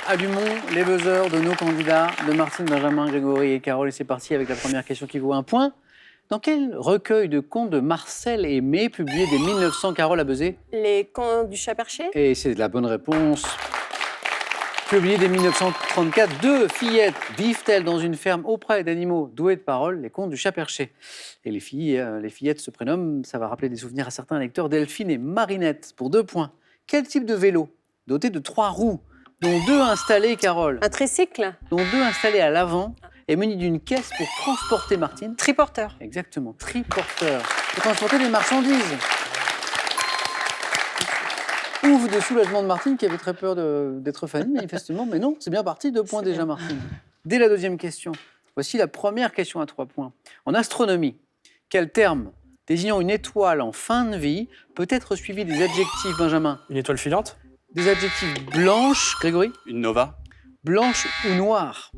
à Dumont, les buzzers de nos candidats, de Martine, Benjamin, Grégory et Carole. Et c'est parti avec la première question qui vaut un point. Dans quel recueil de contes de Marcel Aimé, publié dès 1900, Carole a buzzé? Les Contes du Chat Perché. Et c'est la bonne réponse. Publié dès 1934, deux fillettes vivent-elles dans une ferme auprès d'animaux doués de parole, les contes du Chat Perché. Et les fillettes se prénomment, ça va rappeler des souvenirs à certains lecteurs, Delphine et Marinette, pour 2 points. Quel type de vélo, doté de 3 roues, dont 2 installées, Carole, Un tricycle. dont 2 installées à l'avant, est muni d'une caisse pour transporter, Martine? Triporteur. Exactement, triporteur, pour transporter des marchandises. Ouf de soulagement de Martine qui avait très peur d'être Fanny, manifestement. Mais non, c'est bien parti, 2 points déjà, Martine. Dès la deuxième question, voici la première question à 3 points. En astronomie, quel terme désignant une étoile en fin de vie peut être suivi des adjectifs, Benjamin? Une étoile filante? Des adjectifs blanches, Grégory? Une nova? Blanche ou noire?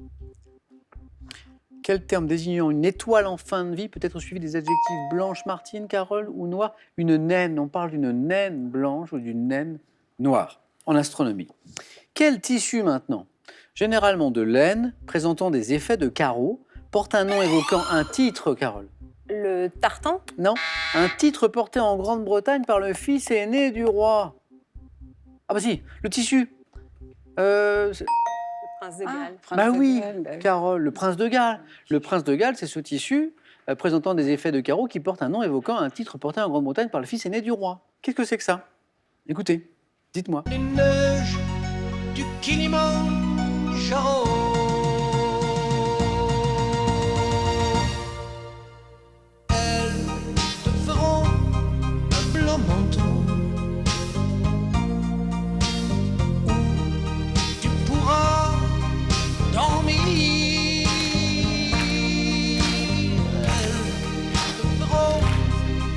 Quel terme désignant une étoile en fin de vie peut être suivi des adjectifs blanche, Martine, Carole, ou noire? Une naine, on parle d'une naine blanche ou d'une naine noire en astronomie. Quel tissu maintenant, généralement de laine, présentant des effets de carreaux, porte un nom évoquant un titre, Carole? Le tartan. Non, un titre porté en Grande-Bretagne par le fils aîné du roi. Ah bah si, le tissu. Prince de Galles. Bah oui, Carole, le prince de Galles. Le prince de Galles, c'est ce tissu présentant des effets de carreaux qui porte un nom évoquant un titre porté en Grande-Bretagne par le fils aîné du roi. Qu'est-ce que c'est que ça? Écoutez, dites-moi. Les neiges du Kilimandjaro. Elles te feront un blanc manteau où tu pourras dormir. Elles te feront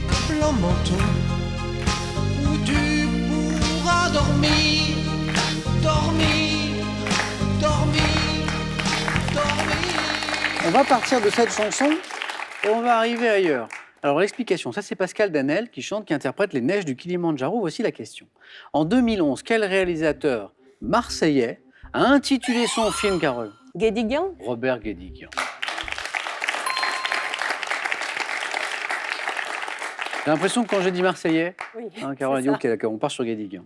un blanc manteau où tu pourras dormir, dormir, dormir, dormir. On va partir de cette chanson et on va arriver ailleurs. Alors l'explication, ça c'est Pascal Danel qui chante, qui interprète Les Neiges du Kilimandjaro. Voici la question. En 2011, quel réalisateur marseillais a intitulé son film, Carole? Guédiguian. Robert Guédiguian. J'ai l'impression que quand j'ai dit marseillais, Oui. Carole a c'est dit ça. ok, d'accord, on part sur Guédiguian.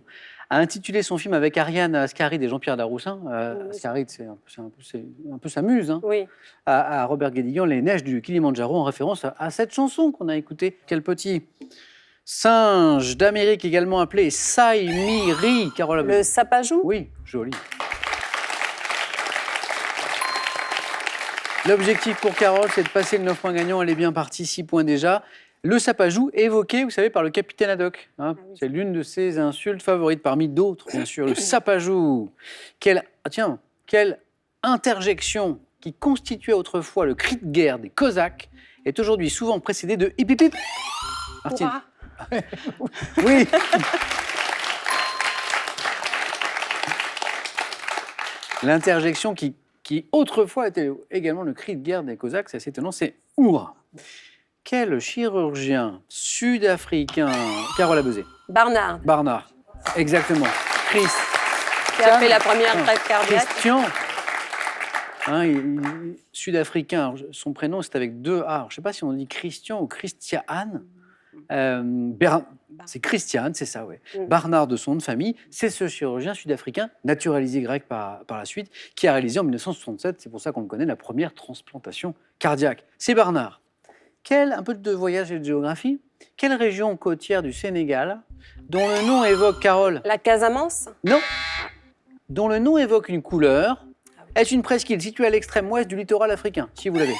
A intitulé son film avec Ariane Ascaride et Jean-Pierre Daroussin. Oui. Ascaride, c'est un peu sa muse, hein, Oui. à Robert Guédiguian, Les Neiges du Kilimandjaro, en référence à cette chanson qu'on a écoutée. Quel petit singe d'Amérique, également appelé Saimiri, Carole. Le sapajou. Oui, joli. L'objectif pour Carole, c'est de passer le 9 points gagnant. Elle est bien partie, 6 points déjà. Le sapajou, évoqué, vous savez, par le capitaine Haddock. Hein. Ah oui. C'est l'une de ses insultes favorites, parmi d'autres, bien sûr. Le sapajou. Quelle interjection qui constituait autrefois le cri de guerre des Cosaques est aujourd'hui souvent précédée de hip hip hip. Martine. Hurrah. Oui. L'interjection qui autrefois était également le cri de guerre des Cosaques, c'est assez étonnant, c'est « Hurrah ». Quel chirurgien sud-africain, Carole a buzzé? Barnard. Barnard, exactement. Qui a fait la première greffe cardiaque. Christian, hein, sud-africain, alors, son prénom c'est avec 2 A. Alors, je ne sais pas si on dit Christian ou Christian. C'est Christian, c'est ça, ouais. Barnard de son nom de famille, c'est ce chirurgien sud-africain, naturalisé grec par la suite, qui a réalisé en 1967, c'est pour ça qu'on le connaît, la première transplantation cardiaque. C'est Barnard. Un peu de voyage et de géographie. Quelle région côtière du Sénégal, dont le nom évoque, Carole? La Casamance. Non. Dont le nom évoque une couleur, est une presqu'île située à l'extrême ouest du littoral africain, si vous l'avez.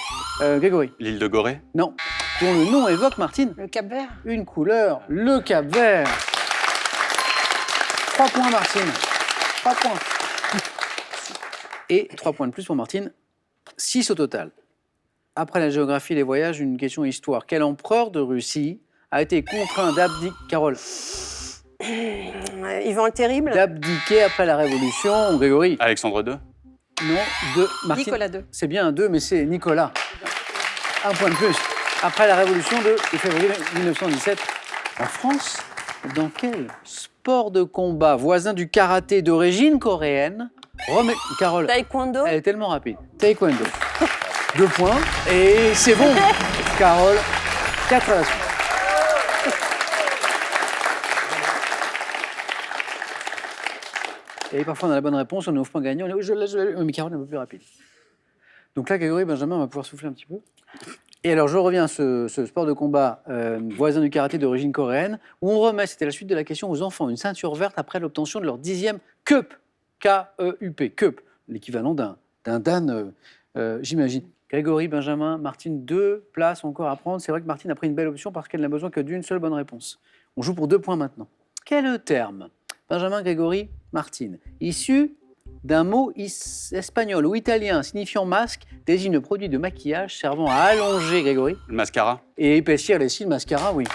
Grégory? L'île de Gorée? Non. Dont le nom évoque, Martine? Le Cap-Vert. Une couleur, le Cap-Vert. 3 points, Martine. 3 points. Et 3 points de plus pour Martine. 6 au total. Après la géographie et les voyages, une question histoire. Quel empereur de Russie a été contraint d'abdiquer, Carole? Yvan le Terrible. D'abdiquer après la Révolution, Grégory? Alexandre II? Non, de Martine. Nicolas II. C'est bien un 2, mais c'est Nicolas. 1 point de plus. Après la Révolution de février 1917. En France, dans quel sport de combat voisin du karaté d'origine coréenne Carole, Taekwondo. elle est tellement rapide. Taekwondo. 2 points. Et c'est bon. Carole, 4 à la suite. Et parfois, on a la bonne réponse, on est au point gagnant. On est, je l'ai. Mais Carole est un peu plus rapide. Donc là, Grégory Benjamin va pouvoir souffler un petit peu. Et alors, je reviens à ce sport de combat voisin du karaté d'origine coréenne, où on remet, c'était la suite de la question, aux enfants une ceinture verte après l'obtention de leur 10e KEUP. K-E-U-P, KEUP, l'équivalent d'un dan, j'imagine. Grégory Benjamin, Martine, 2 places encore à prendre. C'est vrai que Martine a pris une belle option parce qu'elle n'a besoin que d'une seule bonne réponse. On joue pour 2 points maintenant. Quel terme, Benjamin, Grégory, Martine, issu d'un mot espagnol ou italien signifiant masque, désigne le produit de maquillage servant à allonger, Grégory, Le mascara. et épaissir les cils, mascara, oui.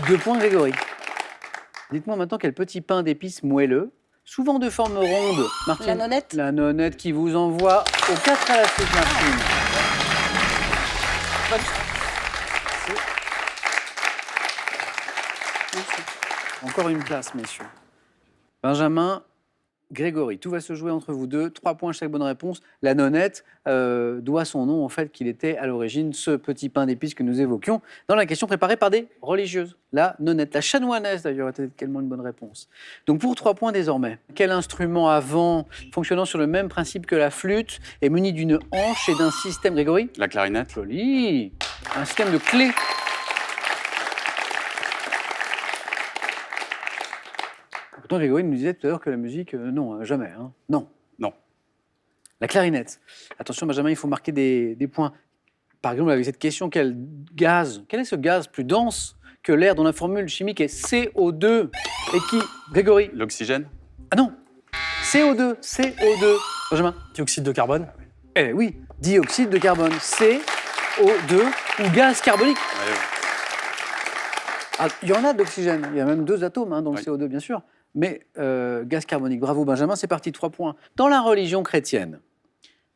2 points, Grégory. Dites-moi maintenant quel petit pain d'épices moelleux, souvent de forme ronde, Martine. La nonnette. La nonnette qui vous envoie au 4 à la suite, Martine. Encore une place, messieurs. Benjamin, Grégory, tout va se jouer entre vous deux. 3 points chaque bonne réponse. La nonnette doit son nom au fait qu'il était à l'origine ce petit pain d'épices que nous évoquions dans la question préparée par des religieuses. La nonnette, la chanoinesse d'ailleurs, était également une bonne réponse. Donc pour 3 points désormais, quel instrument à vent fonctionnant sur le même principe que la flûte est muni d'une hanche et d'un système, Grégory? La clarinette. Joli. Un système de clés. Pourtant, Grégory nous disait tout à l'heure que la musique, non, jamais. Hein. Non. Non. La clarinette. Attention, Benjamin, il faut marquer des points. Par exemple, avec cette question, quel est ce gaz plus dense que l'air dont la formule chimique est CO2 et qui, Grégory? L'oxygène. Ah non. CO2. Benjamin? Dioxyde de carbone. Eh oui, dioxyde de carbone. CO2 ou gaz carbonique. Ouais. Ah, il y en a d'oxygène. Il y a même 2 atomes dans le Oui. CO2, bien sûr. Mais gaz carbonique. Bravo, Benjamin, c'est parti, 3 points. Dans la religion chrétienne,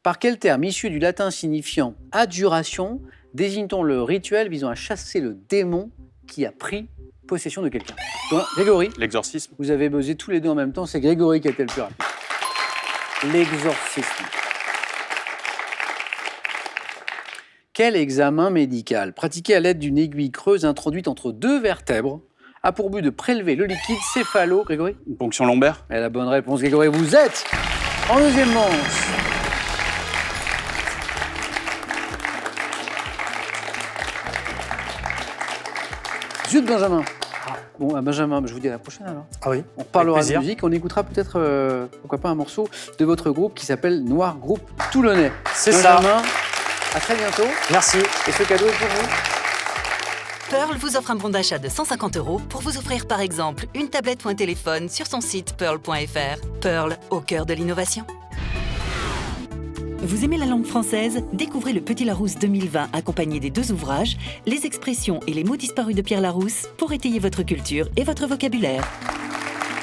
par quel terme issu du latin signifiant adjuration désigne-t-on le rituel visant à chasser le démon qui a pris possession de quelqu'un? Donc, Grégory, L'exorcisme. vous avez buzzé tous les deux en même temps. C'est Grégory qui a été le plus rapide. L'exorcisme. Quel examen médical, pratiqué à l'aide d'une aiguille creuse introduite entre 2 vertèbres, a pour but de prélever le liquide céphalo... Grégory? Une ponction lombaire. Et la bonne réponse, Grégory, vous êtes en deuxième manche. Zut, Benjamin. Bon, Benjamin, je vous dis à la prochaine alors. Ah oui. On parlera Avec de plaisir. musique, on écoutera peut-être, pourquoi pas, un morceau de votre groupe qui s'appelle Noir Groupe Toulonnais. C'est ça. Benjamin, à très bientôt. Merci. Et ce cadeau est pour vous. Pearl vous offre un bon d'achat de 150 € pour vous offrir par exemple une tablette ou un téléphone sur son site pearl.fr. Pearl, au cœur de l'innovation. Vous aimez la langue française? Découvrez le Petit Larousse 2020 accompagné des 2 ouvrages, Les expressions et les mots disparus de Pierre Larousse pour étayer votre culture et votre vocabulaire.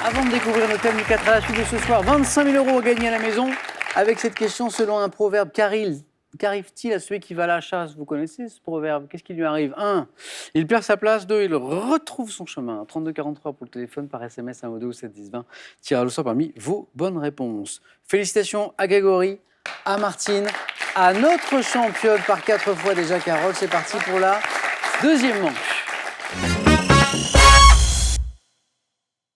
Avant de découvrir nos thèmes du 4 à la suite de ce soir, 25 000 € à gagner à la maison. Avec cette question, selon un proverbe, qu'arrive-t-il à celui qui va à la chasse? Vous connaissez ce proverbe? Qu'est-ce qui lui arrive? 1. Il perd sa place. 2. Il retrouve son chemin. 3243 pour le téléphone, par SMS, 1 ou 2 ou 7 10 20. Tirage au sort parmi vos bonnes réponses. Félicitations à Grégory, à Martine, à notre championne par 4 fois déjà, Carole. C'est parti pour la deuxième manche.